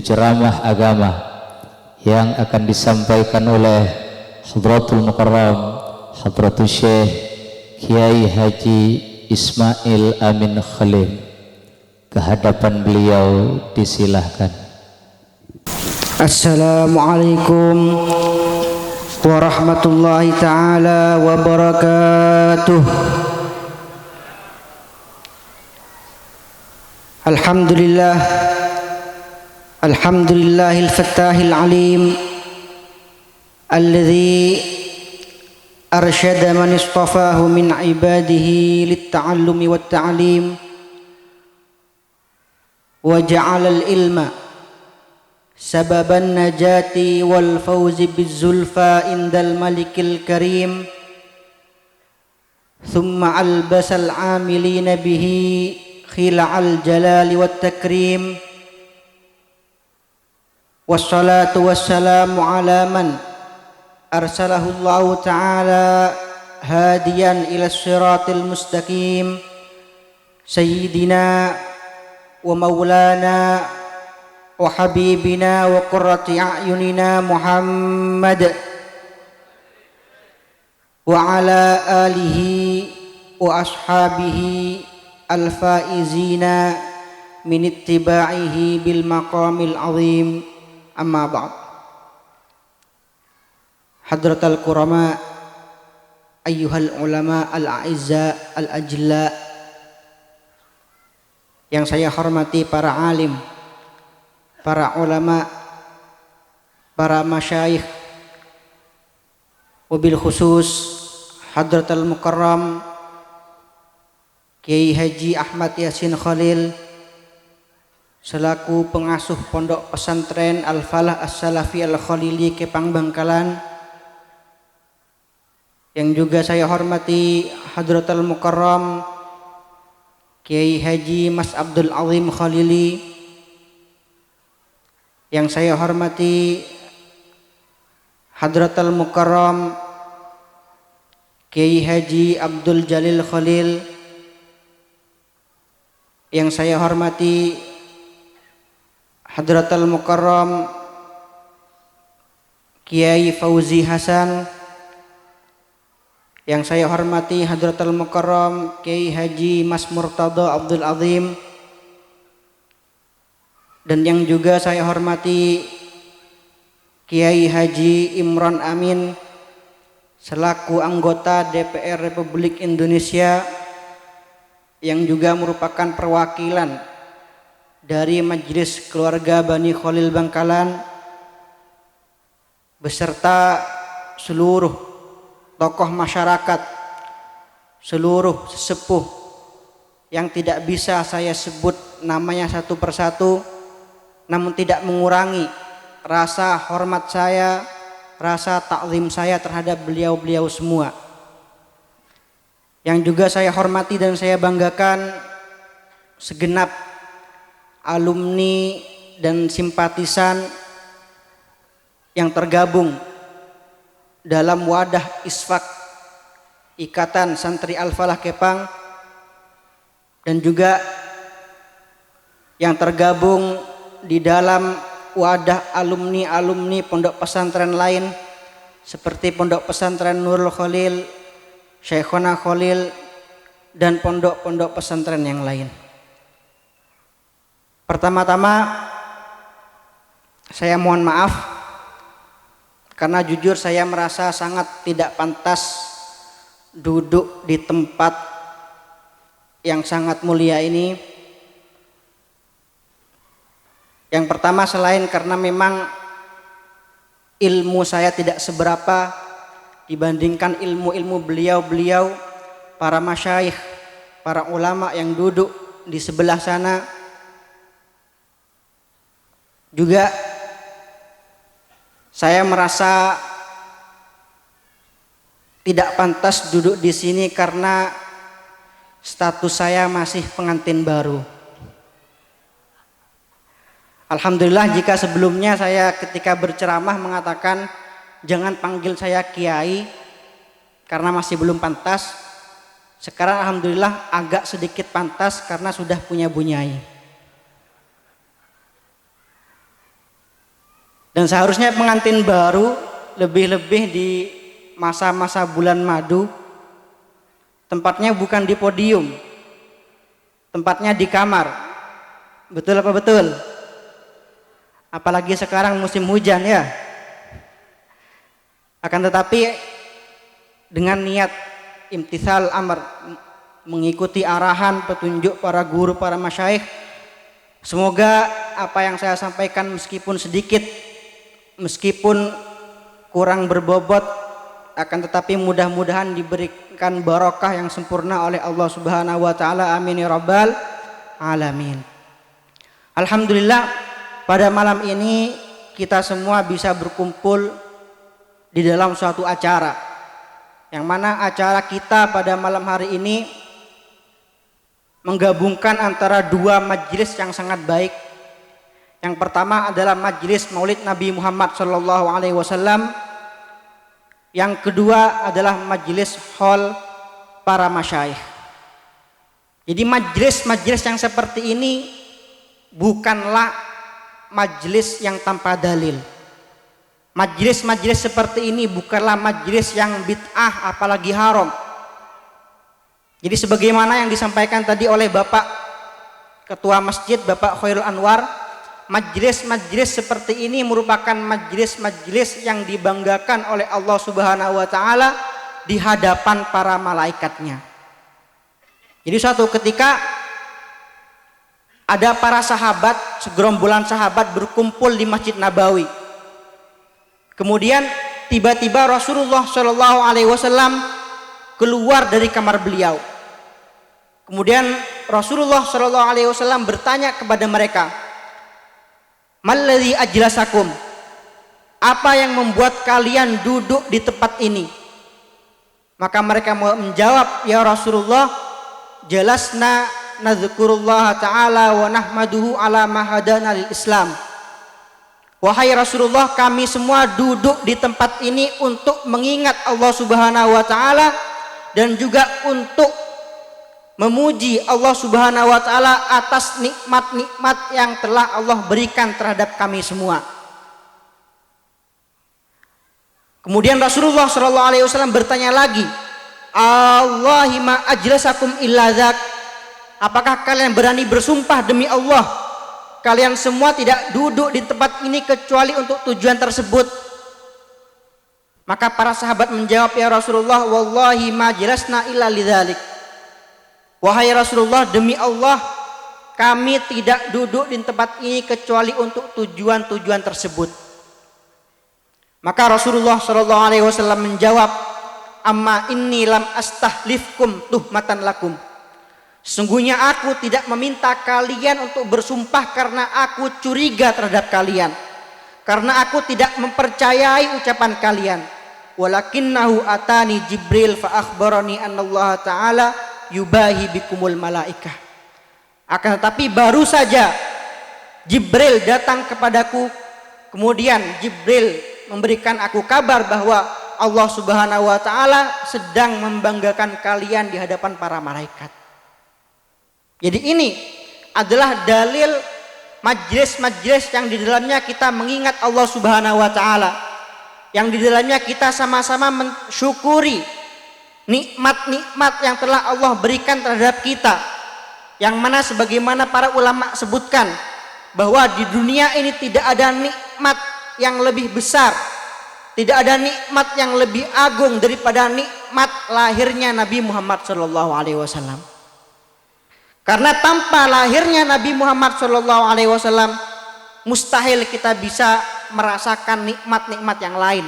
ceramah agama yang akan disampaikan oleh Hadratul Mukarram Hadratul Syekh Kiai Haji Ismail Amin Khalil. Kehadapan beliau disilahkan. Assalamualaikum warahmatullahi ta'ala wabarakatuh. Alhamdulillah, alhamdulillahil fattahil alim alladhi arsyada man istafahu min ibadihi lit-ta'allumi wat-ta'lim wa ja'ala al-ilma sababan najati wal fawzi bizzulfa indal malikil karim thumma albasal amilina bihi khila'al jalali wat takrim wassalatu wassalamu ala man arsalahu Allah ta'ala hadiyan ila siratil mustaqim sayyidina wa maulana wa habibina wa qurrati a'yunina Muhammad wa ala alihi wa ashabihi al-faizina min ittiba'ihi bil maqamil azim, amma ba'd. Hadratal kurama ayyuhal ulama al-a'izza al-ajla, yang saya hormati para alim, para ulama, para masyayikh, wabil khusus Hadratal Mukarram Kiai Haji Ahmad Yasin Khalil selaku pengasuh Pondok Pesantren Al-Falah As-Salafi Al-Khalili Kepang Bangkalan, yang juga saya hormati Hadratal Mukarram Kiai Haji Mas Abdul Azim Khalili, yang saya hormati Hadratal Mukarram Kiai Haji Abdul Jalil Khalil, yang saya hormati Hadratal Mukarram Kiai Fauzi Hasan, yang saya hormati Hadratal Mukarram Kiai Haji Mas Murtada Abdul Azim, dan yang juga saya hormati Kiai Haji Imran Amin selaku anggota DPR Republik Indonesia, yang juga merupakan perwakilan dari Majelis Keluarga Bani Khalil Bangkalan beserta seluruh tokoh masyarakat, seluruh sesepuh yang tidak bisa saya sebut namanya satu persatu, namun tidak mengurangi rasa hormat saya, rasa takzim saya terhadap beliau-beliau semua. Yang juga saya hormati dan saya banggakan segenap alumni dan simpatisan yang tergabung dalam wadah Isfak Ikatan Santri Al-Falah Kepang, dan juga yang tergabung di dalam wadah alumni-alumni pondok pesantren lain seperti Pondok Pesantren Nurul Khalil, Syekhona Khalil, dan pondok-pondok pesantren yang lain. Pertama-tama saya mohon maaf karena jujur saya merasa sangat tidak pantas duduk di tempat yang sangat mulia ini. Yang pertama, selain karena memang ilmu saya tidak seberapa dibandingkan ilmu-ilmu beliau-beliau, para masyayikh, para ulama yang duduk di sebelah sana, juga saya merasa tidak pantas duduk di sini karena status saya masih pengantin baru. Alhamdulillah jika sebelumnya saya ketika berceramah mengatakan jangan panggil saya kiai karena masih belum pantas, sekarang alhamdulillah agak sedikit pantas karena sudah punya bunyai. Dan seharusnya pengantin baru lebih-lebih di masa-masa bulan madu tempatnya bukan di podium, tempatnya di kamar. Betul apa betul? Apalagi sekarang musim hujan ya. Akan tetapi dengan niat imtithal amr, mengikuti arahan petunjuk para guru, para masyayikh, semoga apa yang saya sampaikan meskipun sedikit, meskipun kurang berbobot, akan tetapi mudah-mudahan diberikan barokah yang sempurna oleh Allah Subhanahu wa taala. Amin ya rabbal alamin. Alhamdulillah, pada malam ini kita semua bisa berkumpul di dalam suatu acara, yang mana acara kita pada malam hari ini menggabungkan antara dua majelis yang sangat baik. Yang pertama adalah majelis Maulid Nabi Muhammad SAW. Yang kedua adalah majelis haul para masyayikh. Jadi majelis-majelis yang seperti ini bukanlah majelis yang tanpa dalil. Majelis-majelis seperti ini bukanlah majelis yang bid'ah apalagi haram. Jadi sebagaimana yang disampaikan tadi oleh Bapak Ketua Masjid, Bapak Khairul Anwar, majelis-majelis seperti ini merupakan majelis-majelis yang dibanggakan oleh Allah Subhanahu wa taala di hadapan para malaikatnya. Jadi suatu ketika ada para sahabat, segerombolan sahabat berkumpul di Masjid Nabawi. Kemudian tiba-tiba Rasulullah Shallallahu Alaihi Wasallam keluar dari kamar beliau. Kemudian Rasulullah Shallallahu Alaihi Wasallam bertanya kepada mereka, "Malladzi ajlasakum?" Apa yang membuat kalian duduk di tempat ini? Maka mereka menjawab, "Ya Rasulullah, jalasna nadzkurullah ta'ala wa nahmaduhu ala ma hadana lil Islam." Wahai Rasulullah, kami semua duduk di tempat ini untuk mengingat Allah Subhanahu wa taala dan juga untuk memuji Allah Subhanahu wa taala atas nikmat-nikmat yang telah Allah berikan terhadap kami semua. Kemudian Rasulullah sallallahu alaihi wasallam bertanya lagi, "Allahumma ajlasakum illa dzak?" Apakah kalian berani bersumpah demi Allah kalian semua tidak duduk di tempat ini kecuali untuk tujuan tersebut? Maka para sahabat menjawab, "Ya Rasulullah, wallahi ma jalasna illa lidzalik." Wahai Rasulullah, demi Allah kami tidak duduk di tempat ini kecuali untuk tujuan-tujuan tersebut. Maka Rasulullah sallallahu alaihi wasallam menjawab, "Amma inni lam astahlifkum tuhmatan lakum." Sungguhnya aku tidak meminta kalian untuk bersumpah karena aku curiga terhadap kalian, karena aku tidak mempercayai ucapan kalian. Walakinnahu atani Jibril fa akhbarani annallaha ta'ala yubahi bikumul malaikah. Akan tetapi baru saja Jibril datang kepadaku, kemudian Jibril memberikan aku kabar bahwa Allah Subhanahu wa taala sedang membanggakan kalian di hadapan para malaikat. Jadi ini adalah dalil majelis-majelis yang di dalamnya kita mengingat Allah Subhanahu wa taala, yang di dalamnya kita sama-sama mensyukuri nikmat-nikmat yang telah Allah berikan terhadap kita, yang mana sebagaimana para ulama sebutkan bahwa di dunia ini tidak ada nikmat yang lebih besar, tidak ada nikmat yang lebih agung daripada nikmat lahirnya Nabi Muhammad SAW. Karena tanpa lahirnya Nabi Muhammad SAW mustahil kita bisa merasakan nikmat-nikmat yang lain.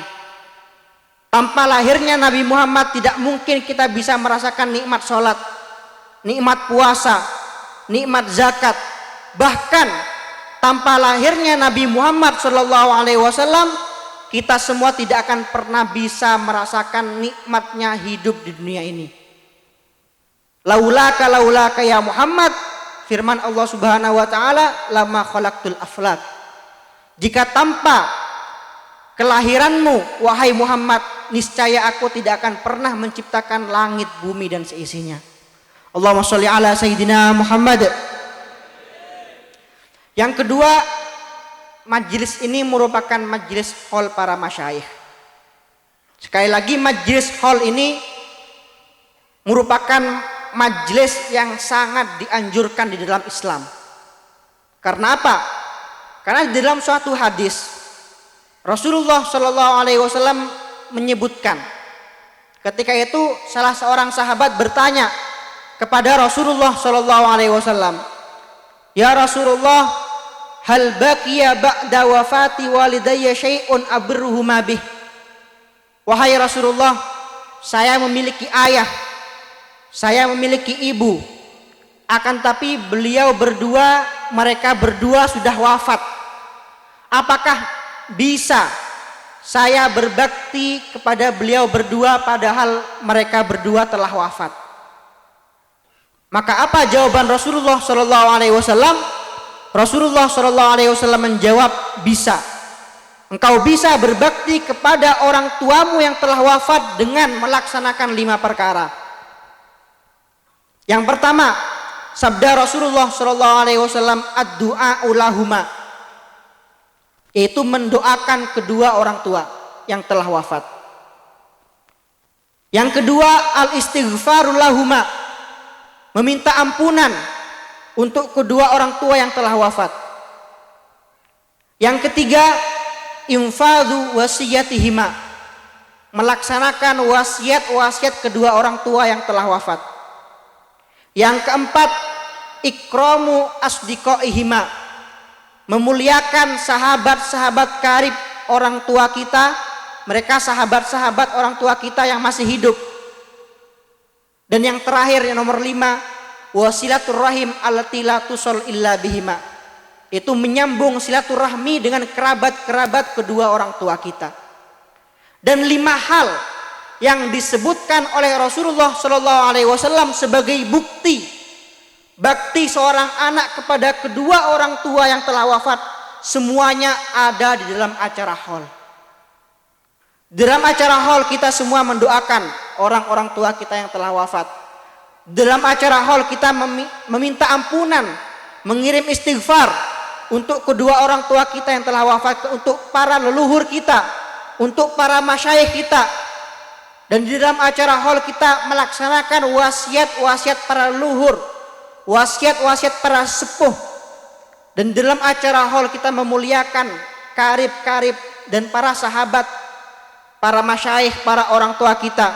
Tanpa lahirnya Nabi Muhammad tidak mungkin kita bisa merasakan nikmat sholat, nikmat puasa, nikmat zakat. Bahkan tanpa lahirnya Nabi Muhammad SAW kita semua tidak akan pernah bisa merasakan nikmatnya hidup di dunia ini. Laulaka ya Muhammad, firman Allah Subhanahu wa taala, lama khalaqtul aflak. Jika tanpa kelahiranmu wahai Muhammad, niscaya aku tidak akan pernah menciptakan langit, bumi dan seisinya. Allahumma sholli ala sayyidina Muhammad. Yang kedua, majlis ini merupakan majlis haul para masyayikh. Sekali lagi, majlis haul ini merupakan majlis yang sangat dianjurkan di dalam Islam. Karena apa? Karena di dalam suatu hadis Rasulullah Shallallahu Alaihi Wasallam menyebutkan, ketika itu salah seorang sahabat bertanya kepada Rasulullah Shallallahu Alaihi Wasallam, "Ya Rasulullah, hal baqiya ba'da wafati walidayya syai'un abruhuma bih?" Wahai Rasulullah, saya memiliki ayah, saya memiliki ibu, akan tapi mereka berdua sudah wafat. Apakah bisa saya berbakti kepada beliau berdua padahal mereka berdua telah wafat? Maka apa jawaban Rasulullah Shallallahu Alaihi Wasallam? Rasulullah Shallallahu Alaihi Wasallam menjawab, bisa. Engkau bisa berbakti kepada orang tuamu yang telah wafat dengan melaksanakan 5 perkara. Yang pertama, sabda Rasulullah Shallallahu Alaihi Wasallam, ad-du'a ulahuma, yaitu mendoakan kedua orang tua yang telah wafat. Yang kedua, al-istighfaru lahuma, meminta ampunan untuk kedua orang tua yang telah wafat. Yang ketiga, infadhu wasiyatihima, melaksanakan wasiat kedua orang tua yang telah wafat. Yang keempat, ikramu asdiqaihima, memuliakan sahabat-sahabat karib orang tua kita, mereka sahabat-sahabat orang tua kita yang masih hidup. Dan yang terakhir, yang nomor 5, wasilaturrahim allati la tusol illa bihima, itu menyambung silaturahmi dengan kerabat-kerabat kedua orang tua kita. Dan 5 hal yang disebutkan oleh Rasulullah Shallallahu Alaihi Wasallam sebagai bukti bakti seorang anak kepada kedua orang tua yang telah wafat, semuanya ada di dalam acara haul. Di dalam acara haul kita semua mendoakan orang-orang tua kita yang telah wafat. Dalam acara haul kita meminta ampunan, mengirim istighfar untuk kedua orang tua kita yang telah wafat, untuk para leluhur kita, untuk para masyayikh kita. Dan di dalam acara haul kita melaksanakan wasiat-wasiat para leluhur, wasiat-wasiat para sepuh. Dan dalam acara haul kita memuliakan karib-karib dan para sahabat, para masyayikh, para orang tua kita.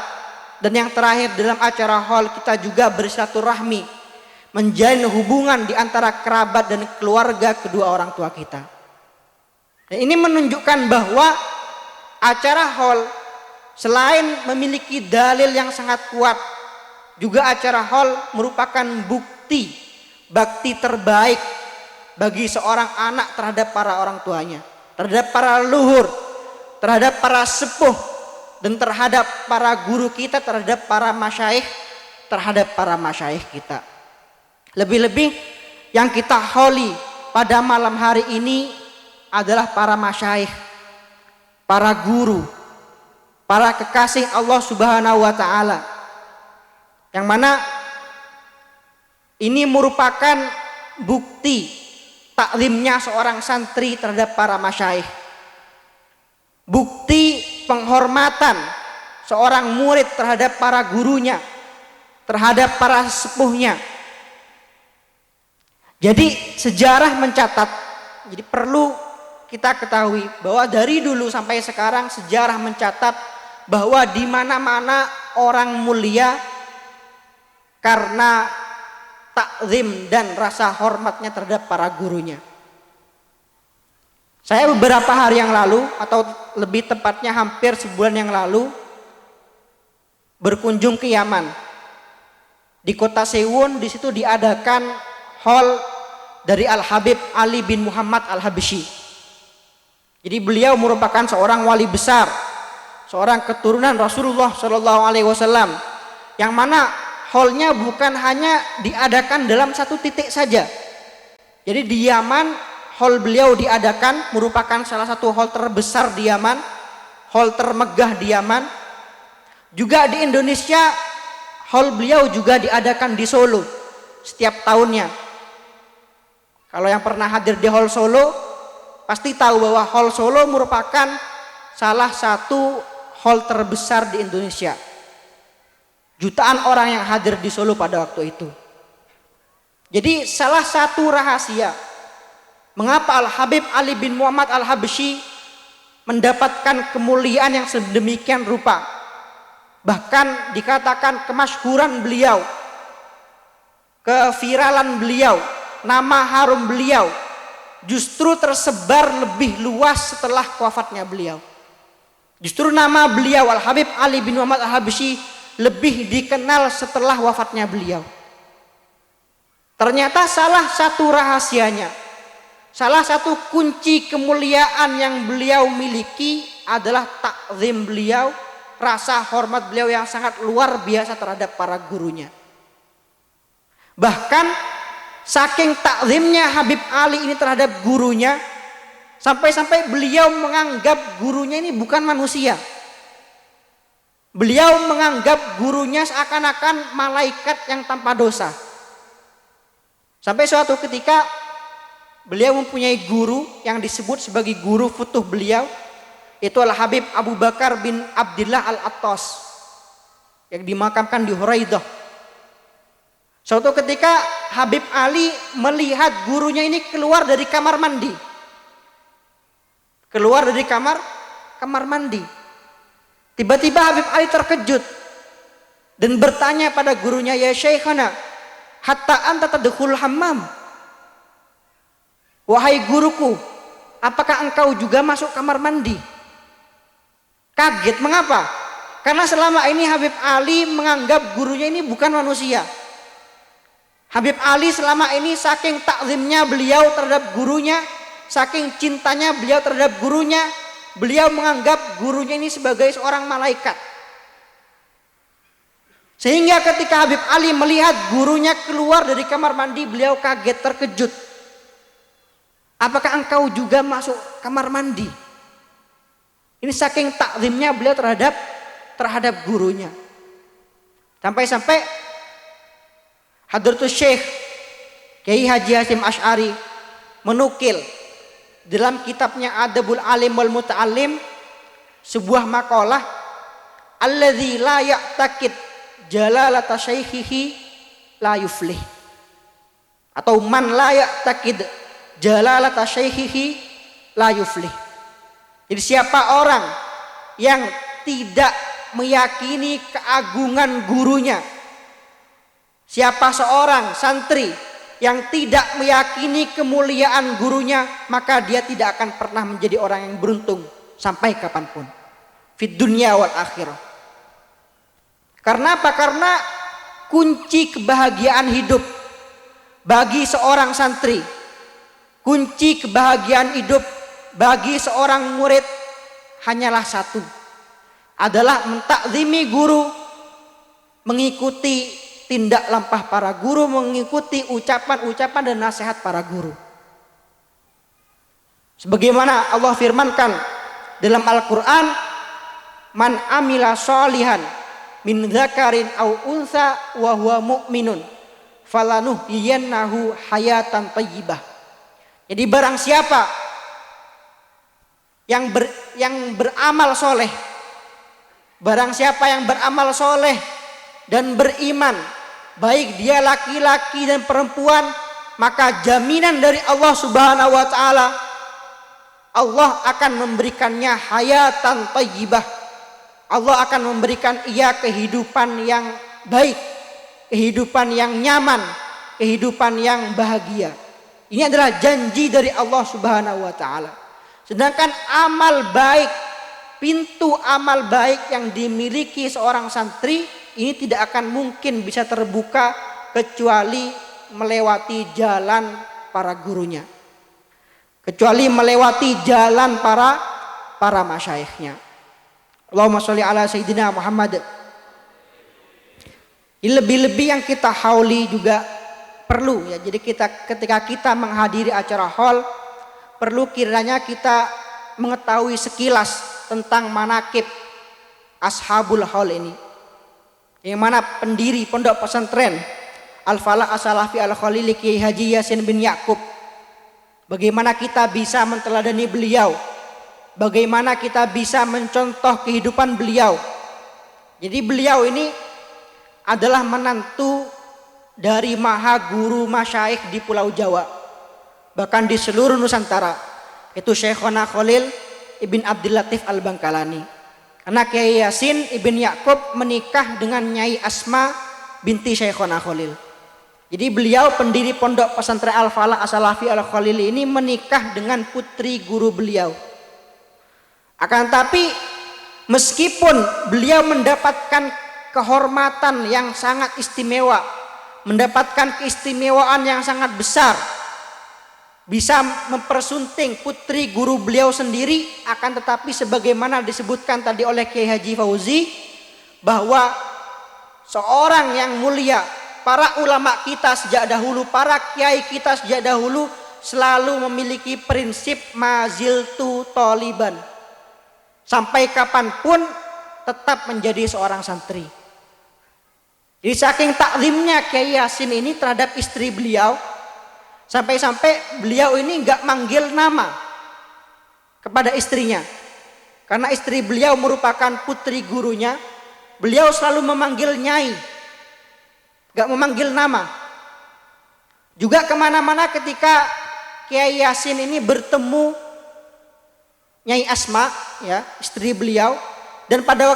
Dan yang terakhir, dalam acara haul kita juga bersilaturahmi, menjalin hubungan di antara kerabat dan keluarga kedua orang tua kita. Dan ini menunjukkan bahwa acara haul selain memiliki dalil yang sangat kuat, juga acara haul merupakan bukti bakti terbaik bagi seorang anak terhadap para orang tuanya, terhadap para leluhur, terhadap para sepuh, dan terhadap para guru kita, terhadap para masyayikh, terhadap para masyayikh kita. Lebih-lebih yang kita hauli pada malam hari ini adalah para masyayikh, para guru, para kekasih Allah Subhanahu wa taala. Yang mana ini merupakan bukti taklimnya seorang santri terhadap para masyayikh. Bukti penghormatan seorang murid terhadap para gurunya, terhadap para sepuhnya. Jadi sejarah mencatat, jadi perlu kita ketahui bahwa dari dulu sampai sekarang sejarah mencatat bahwa di mana-mana orang mulia karena takzim dan rasa hormatnya terhadap para gurunya. Saya beberapa hari yang lalu, atau lebih tepatnya hampir sebulan yang lalu, berkunjung ke Yaman. Di kota Sewon, di situ diadakan haul dari Al-Habib Ali bin Muhammad Al-Habsyi. Jadi beliau merupakan seorang wali besar, seorang keturunan Rasulullah Shallallahu Alaihi Wasallam, yang mana haulnya bukan hanya diadakan dalam satu titik saja. Jadi di Yaman haul beliau diadakan, merupakan salah satu haul terbesar di Yaman, haul termegah di Yaman. Juga di Indonesia haul beliau juga diadakan di Solo setiap tahunnya. Kalau yang pernah hadir di haul Solo, pasti tahu bahwa Hall Solo merupakan salah satu hall terbesar di Indonesia. Jutaan orang yang hadir di Solo pada waktu itu. Jadi salah satu rahasia mengapa Al-Habib Ali bin Muhammad Al-Habsyi mendapatkan kemuliaan yang sedemikian rupa. Bahkan dikatakan kemasyhuran beliau, keviralan beliau, nama harum beliau justru tersebar lebih luas setelah wafatnya beliau. Justru nama beliau Al-Habib Ali bin Muhammad Al-Habsyi lebih dikenal setelah wafatnya beliau. Ternyata salah satu rahasianya, salah satu kunci kemuliaan yang beliau miliki adalah takzim beliau, rasa hormat beliau yang sangat luar biasa terhadap para gurunya. Bahkan saking takzimnya Habib Ali ini terhadap gurunya, sampai-sampai beliau menganggap gurunya ini bukan manusia. Beliau menganggap gurunya seakan-akan malaikat yang tanpa dosa. Sampai suatu ketika beliau mempunyai guru yang disebut sebagai guru futuh beliau, itu Al-Habib Abu Bakar bin Abdillah Al-Attas yang dimakamkan di Huraidah. Suatu ketika Habib Ali melihat gurunya ini keluar dari kamar mandi. Keluar dari kamar mandi. Tiba-tiba Habib Ali terkejut dan bertanya pada gurunya, "Ya Syekhana, hatta anta tadkhul hammam?" Wahai guruku, apakah engkau juga masuk kamar mandi? Kaget, mengapa? Karena selama ini Habib Ali menganggap gurunya ini bukan manusia. Habib Ali selama ini saking takzimnya beliau terhadap gurunya, saking cintanya beliau terhadap gurunya, beliau menganggap gurunya ini sebagai seorang malaikat. Sehingga ketika Habib Ali melihat gurunya keluar dari kamar mandi, beliau kaget, terkejut. Apakah engkau juga masuk kamar mandi? Ini saking takzimnya beliau terhadap gurunya. Sampai-sampai Hadratus Syekh Kiai Haji Hasyim Asy'ari menukil dalam kitabnya Adabul Alim wal Muta'allim sebuah makalah, alladzi la ya'taqid jalalata syaikhihi la yuflih, atau man la ya'taqid jalalata syaikhihi la yuflih. Jadi siapa orang yang tidak meyakini keagungan gurunya, siapa seorang santri yang tidak meyakini kemuliaan gurunya, maka dia tidak akan pernah menjadi orang yang beruntung sampai kapanpun, fid dunya wal akhirah. Karena apa? Karena kunci kebahagiaan hidup bagi seorang santri, kunci kebahagiaan hidup bagi seorang murid hanyalah satu, adalah mentakzimi guru, mengikuti tindak lampah para guru, mengikuti ucapan-ucapan dan nasihat para guru. Sebagaimana Allah firmankan dalam Al-Quran, man amila sholihan min dzakarin au unsa wa huwa mu'minun falanuhyiyannahu hayatan thayyibah. Jadi barang siapa yang beramal soleh, barang siapa yang beramal soleh dan beriman, baik dia laki-laki dan perempuan, maka jaminan dari Allah Subhanahu wa taala, Allah akan memberikannya hayatan thayyibah. Allah akan memberikan ia kehidupan yang baik, kehidupan yang nyaman, kehidupan yang bahagia. Ini adalah janji dari Allah Subhanahu wa taala. Sedangkan amal baik, pintu amal baik yang dimiliki seorang santri ini tidak akan mungkin bisa terbuka kecuali melewati jalan para gurunya, kecuali melewati jalan para masyaikhnya. Allahumma sholli ala Sayyidina Muhammad. Lebih-lebih yang kita hauli juga perlu ya. Jadi ketika kita menghadiri acara haul, perlu kiranya kita mengetahui sekilas tentang manaqib ashabul haul ini, yang mana pendiri pondok pesantren Al-Falah As-Salafi Al-Khalili Kiai Haji Yasin bin Ya'qub Bagaimana kita bisa menteladani beliau, bagaimana kita bisa mencontoh kehidupan beliau. Jadi beliau ini adalah menantu dari maha guru masyaikh di Pulau Jawa, bahkan di seluruh Nusantara, itu Syekhona Khalil Ibn Abdul Latif Al-Bangkalani. Karena Kiai Yasin Ibn Ya'qub menikah dengan Nyai Asma binti Syekhona Khalil. Jadi beliau pendiri pondok pesantren Al-Falah As-Salafi Al-Khalili ini menikah dengan putri guru beliau. Akan tapi meskipun beliau mendapatkan kehormatan yang sangat istimewa, mendapatkan keistimewaan yang sangat besar, bisa mempersunting putri guru beliau sendiri, akan tetapi sebagaimana disebutkan tadi oleh Kiai Haji Fauzi, bahwa seorang yang mulia, para ulama kita sejak dahulu, para kiai kita sejak dahulu selalu memiliki prinsip maziltu toliban, sampai kapanpun tetap menjadi seorang santri. Jadi saking taklimnya Kiai Yasin ini terhadap istri beliau, sampai-sampai beliau ini nggak manggil nama kepada istrinya, karena istri beliau merupakan putri gurunya. Beliau selalu memanggil nyai, gak memanggil nama. Juga kemana-mana ketika Kiai Yasin ini bertemu Nyai Asma, ya, istri beliau, dan pada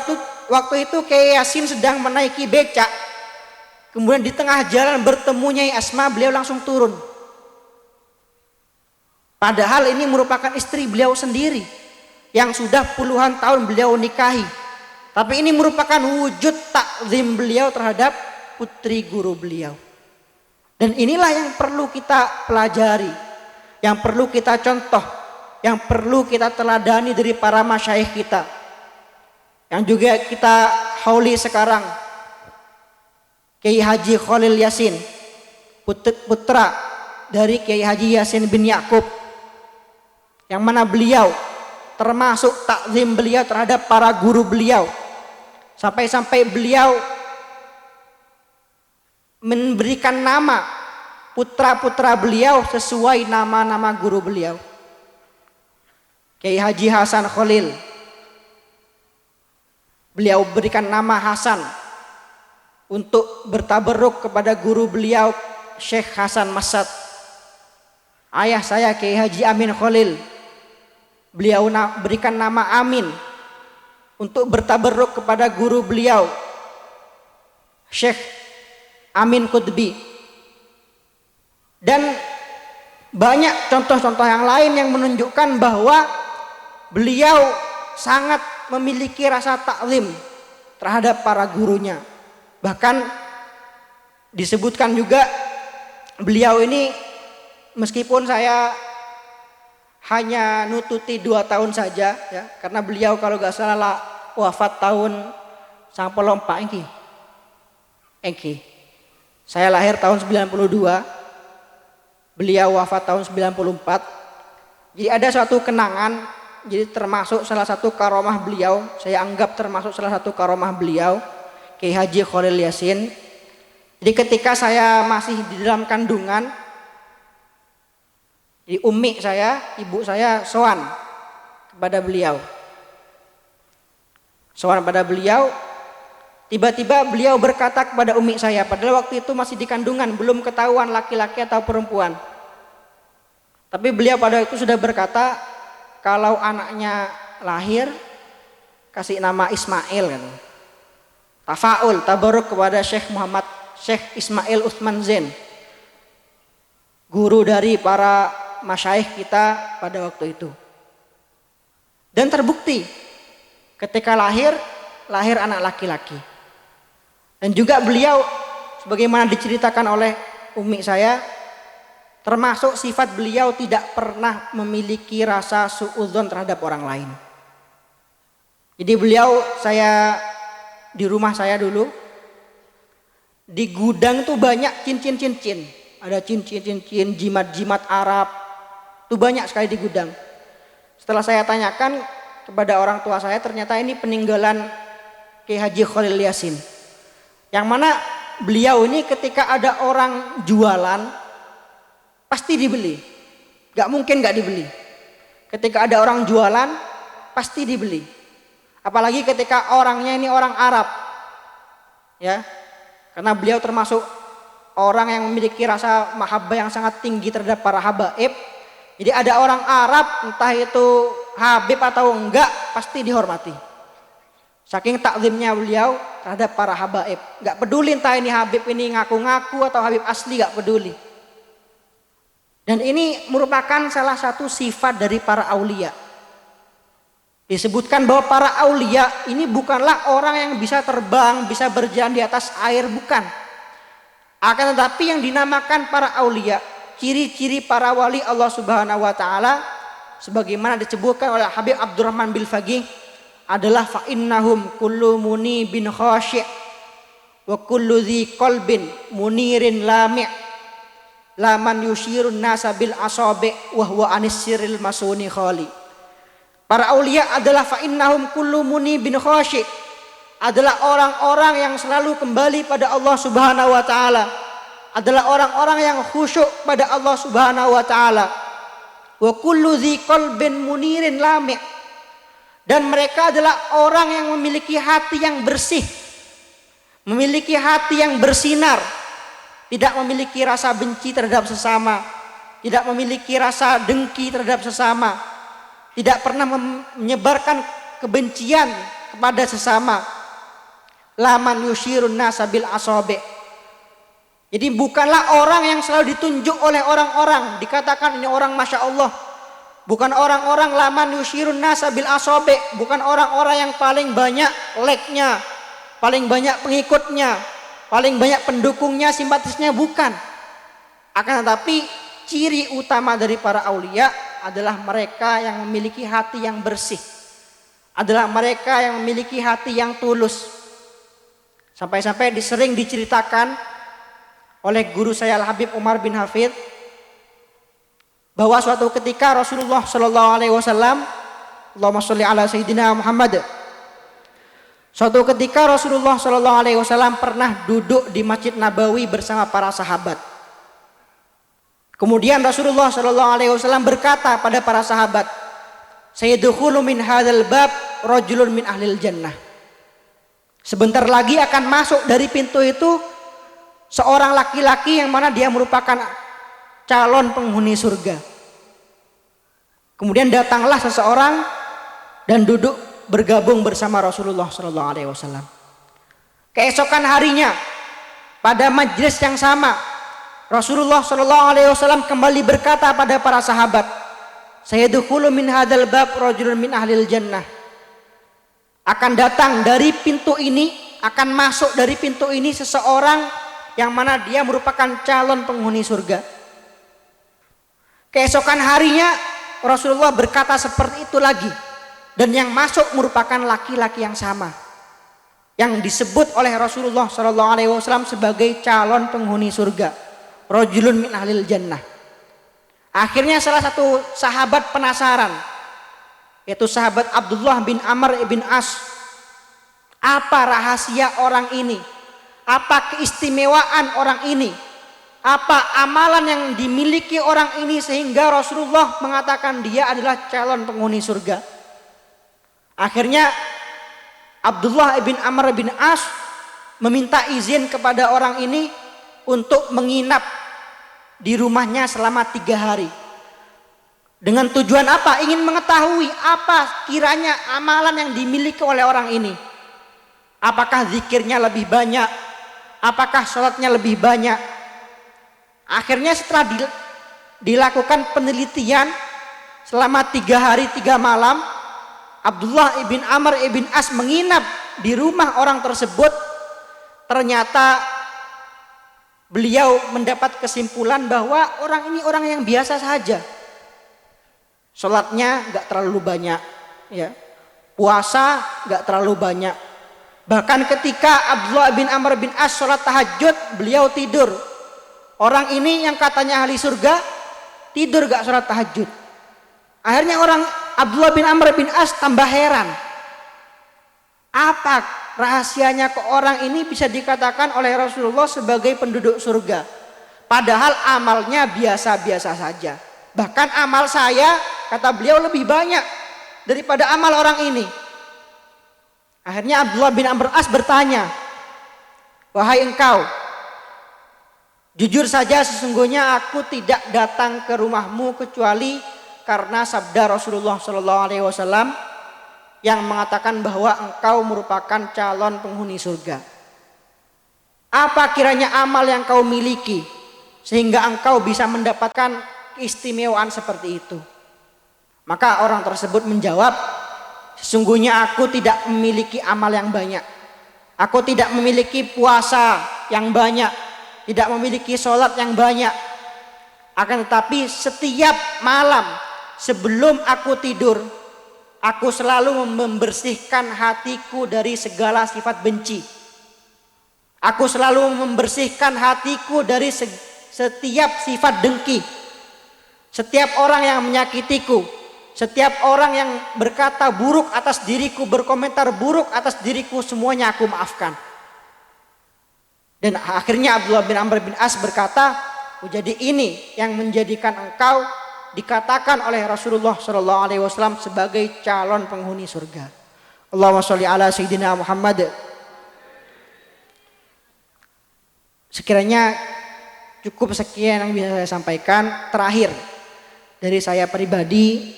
waktu itu Kiai Yasin sedang menaiki becak, kemudian di tengah jalan bertemu Nyai Asma, beliau langsung turun. Padahal ini merupakan istri beliau sendiri yang sudah puluhan tahun beliau nikahi, tapi ini merupakan wujud takzim beliau terhadap putri guru beliau. Dan inilah yang perlu kita pelajari, yang perlu kita contoh, yang perlu kita teladani dari para masyayikh kita, yang juga kita hauli sekarang. Kiai Haji Khalil Yasin, putra dari Kiai Haji Yasin bin Ya'qub, yang mana beliau termasuk takzim beliau terhadap para guru beliau, sampai-sampai beliau memberikan nama putra-putra beliau sesuai nama-nama guru beliau. Kiai Haji Hasan Khalil, beliau berikan nama Hasan untuk bertabarruk kepada guru beliau Syekh Hasan Masad. Ayah saya Kiai Haji Amin Khalil, beliau berikan nama Amin untuk bertabarruk kepada guru beliau Syekh Amin Qutbi. Dan banyak contoh-contoh yang lain yang menunjukkan bahwa beliau sangat memiliki rasa taklim terhadap para gurunya. Bahkan disebutkan juga beliau ini, meskipun saya hanya nututi 2 tahun saja, ya, karena beliau kalau gak salah wafat tahun 94 engki. Saya lahir tahun 92, beliau wafat tahun 94. Jadi ada suatu kenangan, jadi termasuk salah satu karomah beliau, saya anggap termasuk salah satu karomah beliau, Kiai Haji Khalil Yasin. Jadi ketika saya masih di dalam kandungan, jadi umi saya, ibu saya sowan kepada beliau. Sowan pada beliau, tiba-tiba beliau berkata kepada umi saya, padahal waktu itu masih di kandungan, belum ketahuan laki-laki atau perempuan. Tapi beliau pada itu sudah berkata, kalau anaknya lahir, kasih nama Ismail. Kan. Tafaul, tabaruk kepada Syekh Ismail Utsman Zain, guru dari para masyayikh kita pada waktu itu. Dan terbukti, ketika lahir anak laki-laki. Dan juga beliau, sebagaimana diceritakan oleh umi saya, termasuk sifat beliau tidak pernah memiliki rasa suudzon terhadap orang lain. Jadi beliau, saya di rumah saya dulu, di gudang tuh banyak cincin-cincin. Ada cincin-cincin, jimat-jimat Arab, tuh banyak sekali di gudang. Setelah saya tanyakan kepada orang tua saya, ternyata ini peninggalan Kiai Haji Khalil Yasin. Yang mana beliau ini ketika ada orang jualan, pasti dibeli. Gak mungkin gak dibeli. Ketika ada orang jualan, pasti dibeli. Apalagi ketika orangnya ini orang Arab, ya, karena beliau termasuk orang yang memiliki rasa mahabbah yang sangat tinggi terhadap para habaib. Jadi ada orang Arab, entah itu habib atau enggak, pasti dihormati. Saking takzimnya beliau terhadap para habaib. Gak peduli entah ini habib ini ngaku-ngaku atau habib asli, gak peduli. Dan ini merupakan salah satu sifat dari para aulia. Disebutkan bahwa para aulia ini bukanlah orang yang bisa terbang, bisa berjalan di atas air, bukan. Akan tetapi yang dinamakan para aulia, ciri-ciri para wali Allah Subhanahu wa taala sebagaimana disebutkan oleh Habib Abdurrahman bil Faqih adalah fa innahum kullu munibin khasyi' wa kullu dzi qalbin munirin lami' laman yushirun nasa bil asabi' wa huwa anis sirril masuni khali. Para aulia adalah fa innahum kullu munibin khasyi', adalah orang-orang yang selalu kembali pada Allah Subhanahu wa taala, adalah orang-orang yang khusyuk pada Allah Subhanahu wa taala. Wa kullu dzi qalbin munirin lami', dan mereka adalah orang yang memiliki hati yang bersih, memiliki hati yang bersinar, tidak memiliki rasa benci terhadap sesama, tidak memiliki rasa dengki terhadap sesama, tidak pernah menyebarkan kebencian kepada sesama. Laman yushirun nasa bil asabi'. Jadi bukanlah orang yang selalu ditunjuk oleh orang-orang, dikatakan ini orang masya Allah. Bukan orang-orang laman yushirun nasa bil asabi', bukan orang-orang yang paling banyak like-nya, paling banyak pengikutnya, paling banyak pendukungnya, simpatisnya, bukan. Akan tetapi ciri utama dari para aulia adalah mereka yang memiliki hati yang bersih, adalah mereka yang memiliki hati yang tulus. Sampai-sampai sering diceritakan oleh guru saya Al Habib Umar bin Hafidh bahwa suatu ketika Rasulullah Shallallahu Alaihi Wasallam, Allahumma sholli ala Sayyidina Muhammad. Suatu ketika Rasulullah Shallallahu Alaihi Wasallam pernah duduk di Masjid Nabawi bersama para sahabat. Kemudian Rasulullah Shallallahu Alaihi Wasallam berkata pada para sahabat, "Sayadkhulu min hadzal bab rajulun min ahlil jannah." Sebentar lagi akan masuk dari pintu itu seorang laki-laki yang mana dia merupakan calon penghuni surga. Kemudian datanglah seseorang dan duduk bergabung bersama Rasulullah Sallallahu Alaihi Wasallam. Keesokan harinya pada majelis yang sama, Rasulullah Sallallahu Alaihi Wasallam kembali berkata pada para sahabat, "Sayadkhulu min hadzal bab rajulun min ahlil jannah." Akan datang dari pintu ini, akan masuk dari pintu ini seseorang yang mana dia merupakan calon penghuni surga. Keesokan harinya Rasulullah berkata seperti itu lagi, dan yang masuk merupakan laki-laki yang sama, yang disebut oleh Rasulullah Shallallahu Alaihi Wasallam sebagai calon penghuni surga, rajulun min ahlil jannah. Akhirnya salah satu sahabat penasaran, yaitu sahabat Abdullah bin Amr bin As. Apa rahasia orang ini? Apa keistimewaan orang ini? Apa amalan yang dimiliki orang ini sehingga Rasulullah mengatakan dia adalah calon penghuni surga? Akhirnya Abdullah bin Amr bin As meminta izin kepada orang ini untuk menginap di rumahnya selama 3 hari. Dengan tujuan apa? Ingin mengetahui apa kiranya amalan yang dimiliki oleh orang ini. Apakah zikirnya lebih banyak? Apakah sholatnya lebih banyak? Akhirnya setelah dilakukan penelitian selama 3 hari 3 malam, Abdullah ibn Amr ibn As menginap di rumah orang tersebut. Ternyata beliau mendapat kesimpulan bahwa orang ini orang yang biasa saja. Sholatnya gak terlalu banyak, ya. Puasa gak terlalu banyak. Bahkan ketika Abdullah bin Amr bin As sholat tahajud, beliau tidur. Orang ini yang katanya ahli surga, tidur gak sholat tahajud. Akhirnya orang Abdullah bin Amr bin As tambah heran. Apa rahasianya ke orang ini bisa dikatakan oleh Rasulullah sebagai penduduk surga? Padahal amalnya biasa-biasa saja. Bahkan amal saya, kata beliau, lebih banyak daripada amal orang ini. Akhirnya Abdullah bin Amr As bertanya, wahai engkau, jujur saja sesungguhnya aku tidak datang ke rumahmu kecuali karena sabda Rasulullah SAW yang mengatakan bahwa engkau merupakan calon penghuni surga. Apa kiranya amal yang kau miliki sehingga engkau bisa mendapatkan keistimewaan seperti itu? Maka orang tersebut menjawab, sesungguhnya aku tidak memiliki amal yang banyak. Aku tidak memiliki puasa yang banyak, tidak memiliki sholat yang banyak. Akan tetapi setiap malam sebelum aku tidur, aku selalu membersihkan hatiku dari segala sifat benci. Aku selalu membersihkan hatiku dari setiap sifat dengki. Setiap orang yang menyakitiku, setiap orang yang berkata buruk atas diriku, berkomentar buruk atas diriku, semuanya aku maafkan. Dan akhirnya Abdullah bin Amr bin As berkata, jadi ini yang menjadikan engkau dikatakan oleh Rasulullah SAW sebagai calon penghuni surga. Allahumma sholli ala sayyidina Muhammad. Sekiranya cukup sekian yang bisa saya sampaikan. Terakhir dari saya pribadi,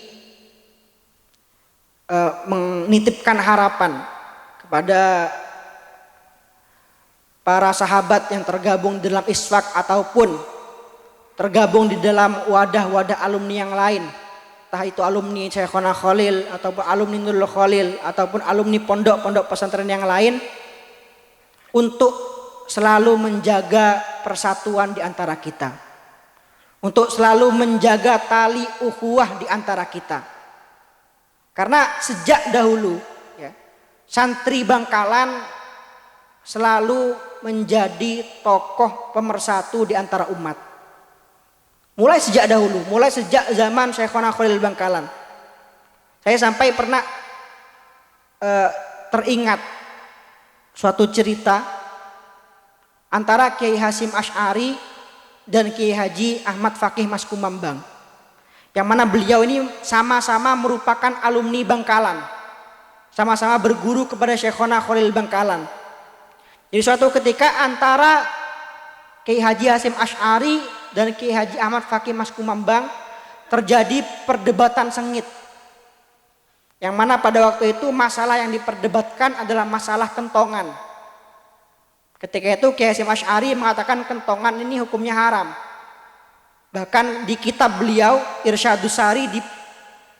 menitipkan harapan kepada para sahabat yang tergabung dalam Isfak ataupun tergabung di dalam wadah-wadah alumni yang lain, entah itu alumni Syekhona Khalil ataupun alumni Nurul Khalil ataupun alumni pondok-pondok pesantren yang lain, untuk selalu menjaga persatuan di antara kita, untuk selalu menjaga tali ukhuwah di antara kita. Karena sejak dahulu ya, santri Bangkalan selalu menjadi tokoh pemersatu di antara umat. Mulai sejak dahulu, mulai sejak zaman Syekhona Khalil Bangkalan. Saya sampai pernah teringat suatu cerita antara Kiai Hasyim Asy'ari dan Kiai Haji Ahmad Fakih Mas Kumambang, yang mana beliau ini sama-sama merupakan alumni Bangkalan, sama-sama berguru kepada Syekhona Khalil Bangkalan. Jadi suatu ketika antara Kiai Haji Hasyim Asy'ari dan Kiai Haji Ahmad Fakih Mas Kumambang terjadi perdebatan sengit, yang mana pada waktu itu masalah yang diperdebatkan adalah masalah kentongan. Ketika itu Kiai Hasyim Asy'ari mengatakan kentongan ini hukumnya haram. Bahkan di kitab beliau Irsyadus Sari, di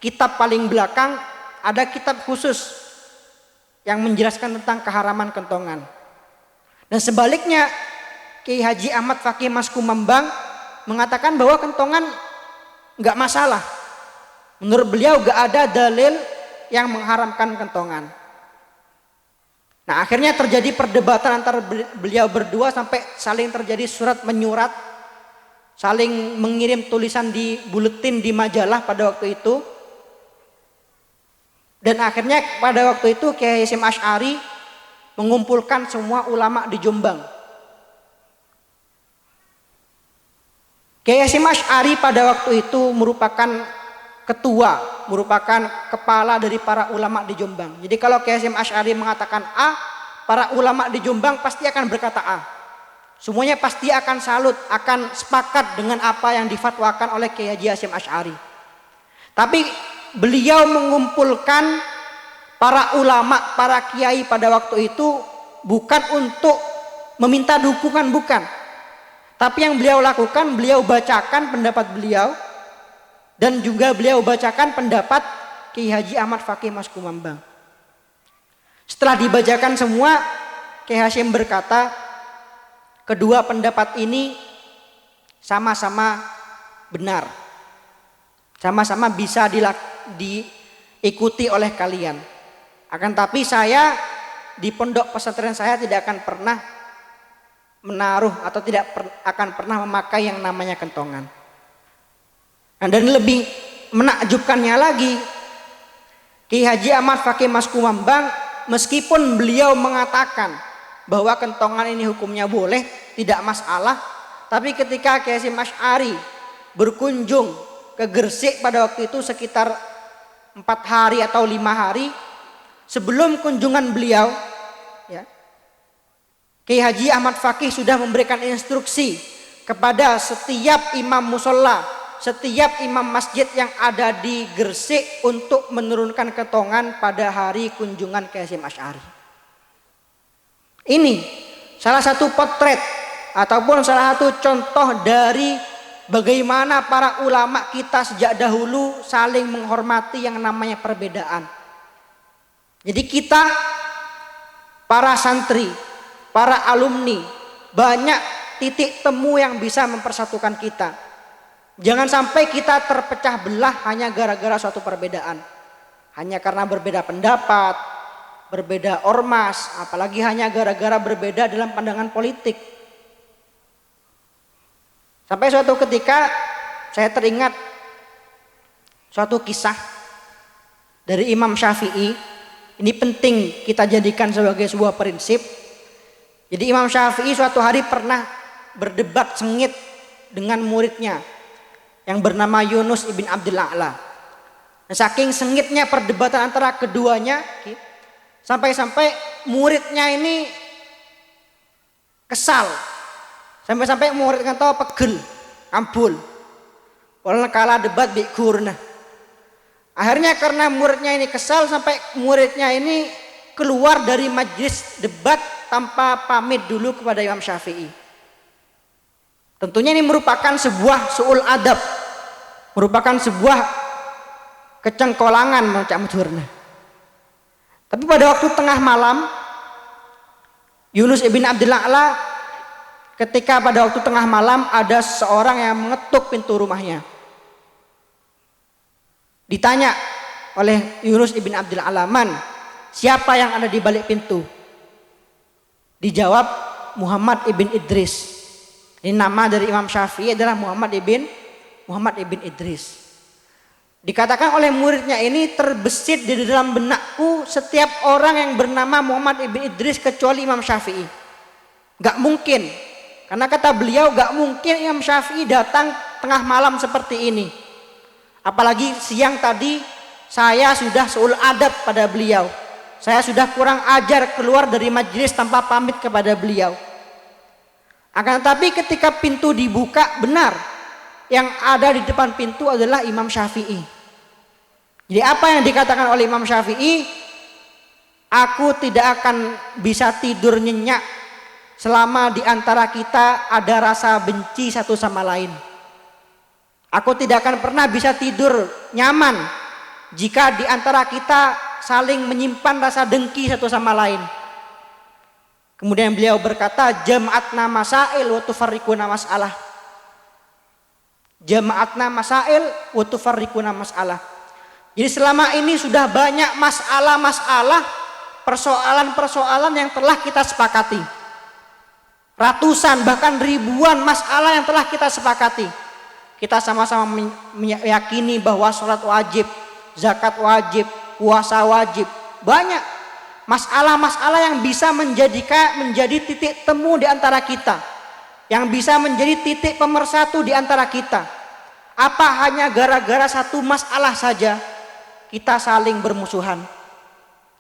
kitab paling belakang ada kitab khusus yang menjelaskan tentang keharaman kentongan. Dan sebaliknya Kiai Haji Ahmad Fakih Mas Kumambang mengatakan bahwa kentongan nggak masalah. Menurut beliau nggak ada dalil yang mengharamkan kentongan. Nah, akhirnya terjadi perdebatan antara beliau berdua sampai saling terjadi surat menyurat, saling mengirim tulisan di buletin di majalah pada waktu itu. Dan akhirnya pada waktu itu Kiai Hasyim Asy'ari mengumpulkan semua ulama di Jombang. Kiai Hasyim Asy'ari pada waktu itu merupakan ketua, merupakan kepala dari para ulama di Jombang. Jadi kalau Kiai Hasyim Asy'ari mengatakan A, para ulama di Jombang pasti akan berkata A. Semuanya pasti akan salut, akan sepakat dengan apa yang difatwakan oleh Kiai Haji Hasyim Asy'ari. Tapi beliau mengumpulkan para ulama, para kiai pada waktu itu bukan untuk meminta dukungan, bukan. Tapi yang beliau lakukan, beliau bacakan pendapat beliau, dan juga beliau bacakan pendapat Kiai Haji Ahmad Fakih Mas Kumambang. Setelah dibacakan semua, Kiai Hasyim berkata, kedua pendapat ini sama-sama benar, sama-sama bisa diikuti oleh kalian. Akan tapi saya di pondok pesantren saya tidak akan pernah menaruh atau tidak akan pernah memakai yang namanya kentongan. Nah, dan lebih menakjubkannya lagi, Kiai Haji Ahmad Fakih Mas Kumambang meskipun beliau mengatakan bahwa kentongan ini hukumnya boleh, tidak masalah, tapi ketika Kiai Hasyim Asy'ari berkunjung ke ke Gresik pada waktu itu sekitar 4 hari atau 5 hari sebelum kunjungan beliau, ya, Kiai Haji Ahmad Fakih sudah memberikan instruksi kepada setiap imam musola, setiap imam masjid yang ada di Gresik untuk menurunkan ketongan pada hari kunjungan Kiai Hasyim Asy'ari. Ini salah satu potret ataupun salah satu contoh dari bagaimana para ulama kita sejak dahulu saling menghormati yang namanya perbedaan. Jadi kita para santri, para alumni, banyak titik temu yang bisa mempersatukan kita. Jangan sampai kita terpecah belah hanya gara-gara suatu perbedaan. Hanya karena berbeda pendapat, berbeda ormas, apalagi hanya gara-gara berbeda dalam pandangan politik. Sampai suatu ketika saya teringat suatu kisah dari Imam Syafi'i. Ini penting kita jadikan sebagai sebuah prinsip. Jadi Imam Syafi'i suatu hari pernah berdebat sengit dengan muridnya yang bernama Yunus ibn Abdul A'la. Nah, saking sengitnya perdebatan antara keduanya, sampai-sampai muridnya ini kesal. Sampai-sampai muridnya tahu pegel, ampul. Walau kalah debat bi kurna. Akhirnya karena muridnya ini kesal sampai muridnya ini keluar dari majlis debat tanpa pamit dulu kepada Imam Syafi'i. Tentunya ini merupakan sebuah su'ul adab, merupakan sebuah kecengkolangan menurut Mujurna. Tapi pada waktu tengah malam, Yunus ibn Abdul A'la ketika pada waktu tengah malam ada seorang yang mengetuk pintu rumahnya. Ditanya oleh Yunus ibn Abdul A'la, "Man, siapa yang ada di balik pintu?" Dijawab, Muhammad ibn Idris. Ini nama dari Imam Syafi'i adalah Muhammad ibn Idris. Dikatakan oleh muridnya ini, terbesit di dalam benakku setiap orang yang bernama Muhammad ibn Idris kecuali Imam Syafi'i. Gak mungkin, karena kata beliau gak mungkin Imam Syafi'i datang tengah malam seperti ini. Apalagi siang tadi saya sudah su'ul adab pada beliau. Saya sudah kurang ajar keluar dari majelis tanpa pamit kepada beliau. Akan tetapi ketika pintu dibuka, benar yang ada di depan pintu adalah Imam Syafi'i. Jadi apa yang dikatakan oleh Imam Syafi'i, aku tidak akan bisa tidur nyenyak selama di antara kita ada rasa benci satu sama lain. Aku tidak akan pernah bisa tidur nyaman jika di antara kita saling menyimpan rasa dengki satu sama lain. Kemudian beliau berkata, jama'atna masail wa tufarriquna mas'alah. Jama'atna masail wa tufarriquna mas'alah. Jadi selama ini sudah banyak masalah-masalah, persoalan-persoalan yang telah kita sepakati. Ratusan bahkan ribuan masalah yang telah kita sepakati. Kita sama-sama meyakini bahwa sholat wajib, zakat wajib, puasa wajib. Banyak masalah-masalah yang bisa menjadi titik temu di antara kita, yang bisa menjadi titik pemersatu di antara kita. Apa hanya gara-gara satu masalah saja kita saling bermusuhan?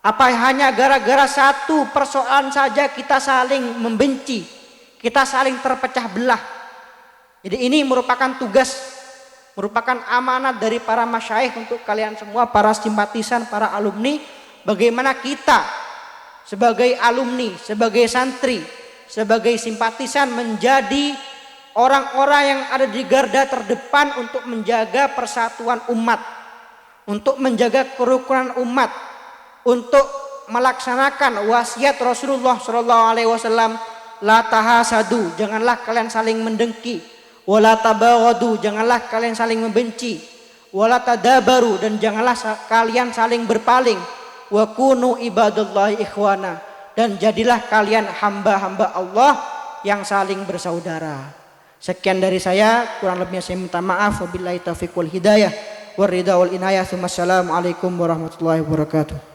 Apa hanya gara-gara satu persoalan saja kita saling membenci, kita saling terpecah belah? Jadi ini merupakan tugas, merupakan amanat dari para masyayikh untuk kalian semua, para simpatisan, para alumni. Bagaimana kita sebagai alumni, sebagai santri, sebagai simpatisan menjadi orang-orang yang ada di garda terdepan untuk menjaga persatuan umat, untuk menjaga kerukunan umat, untuk melaksanakan wasiat Rasulullah SAW. La tahasadu, janganlah kalian saling mendengki. Wala tabaghadu, janganlah kalian saling membenci. Wala tadabaru, dan janganlah kalian saling berpaling. Wa kunu ibadallahi ikhwana, dan jadilah kalian hamba-hamba Allah yang saling bersaudara. Sekian dari saya, kurang lebihnya saya minta maaf. Wabillahi taufiq wal hidayah, waridha wal inayah. Wassalamualaikum warahmatullahi wabarakatuh.